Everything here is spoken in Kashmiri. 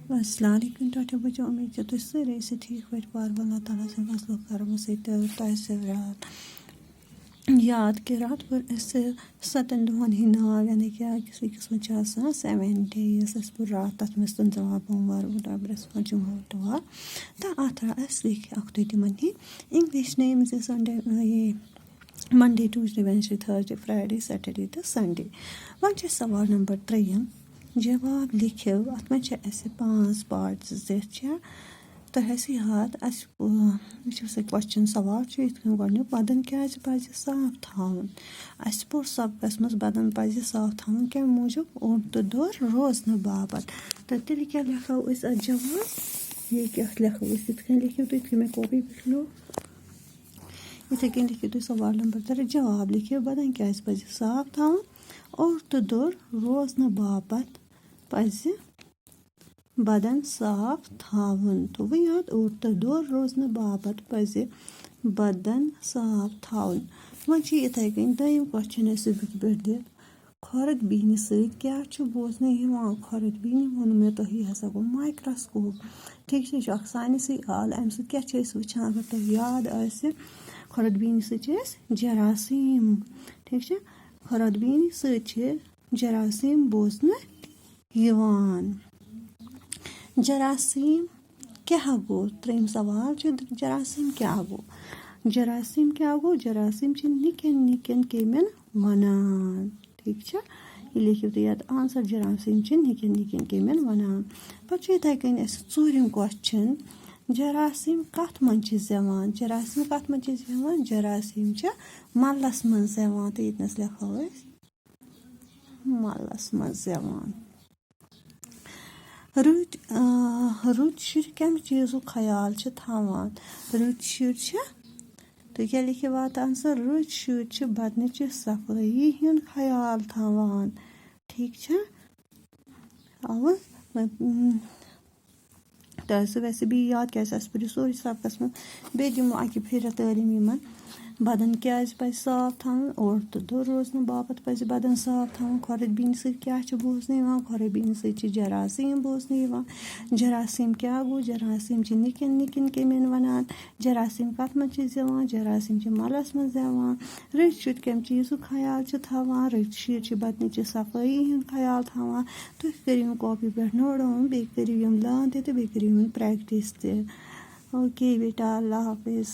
अस्सलाम वालेकुम टोटे बच्चों, उम्मीद है तुम सारे ऐसे ठीक पे पार अल्लाह ताला से फजल करम से तैसे याद कि रात पर ऐसे 7 दुहन ही नाव यानी कि किसी किस्म 7 days अस पुर रात तथ में जवाब सोमवार बृहस्पति जुम्मा इतवार तो अत अस लिख तिमन ही इंग्लिश नेम्स संडे ये Monday, Tuesday, Wednesday, Thursday, Friday, Saturday तो Sunday वन सवाल नंबर 3 जवाब लिखियो अत में 5 पार्ट्स दिख तह याद क्वेश्चन सवाल गो बदन क्या पज साफ थावन अस पोर सबकस मज बदन पज साफ थावन क्या मूजूब ओट तो दोर रोजन बाबत तो तेल क्या लिखो जवाब ये क्या लिखो लिखियो तो इतने मैं कॉपी पे लो इथे कन लिखियो तो सवाल नंबर 3 जवाब लिखियो बदन क्या पज साफ थावन और तो दोर रोजन बाबत पज बदन साफ थावन तो वह याद और तो दोर रोजन बाबत पज बदन साफ थावन वह इथे कन दम क्वेश्चन पे दित खरद बीन क्या बोजन खरद बीन वो मे तुम हसा गो माइक्रोस्कोप ठीक है साइंसी आल अम क्या वुचान अगर तुम याद आ खरद बीन जरासीम ठीक है खरद बीन जरासीम बोजन जरासीम क्या गो 3 सवाल जरासीम क्या गो जरासीम निकन निकन केमन वनान ठीक है ये लिखियो तो याद आंसर जरासीम निकन निकन केमन वनान पे इथे कन चूरिम क्वेश्चन जरासीम कत मन जरासीम कत मन जरासीम मल्लस मन तो इतनस लिखो मल्लस मन रुत शुर कम चीज़ों ख्याल थावान रुत शुर तो क्या लिखे वात आंसर रुत शुर बदन सफाई हुंद ख्याल थावान ठीक है अव तो वैसे भी याद क्या पे सोरी सबकस में बे दिमो अकि फिर तालीम यमन बदन क्या पज साफ थावन और तो दो रोजन बाबत पज बदन साफ थावन खरद बीन क्या बोजन खरद बीन जरासीम बोजन जरासीम क्या गो जरासीम निकन निकन केमन वनान जरासीम कत मन जरासीम मलस मज रच शुद कम चीज़ ख्याल थावान रच शुर बदन सफाई हुंद ख्याल थावान तुम करियो कॉपी पे नोट डाउन बे करियो यम लान तो बे करियो प्रैक्टिस ओके बेटा अल्लाह हाफिज।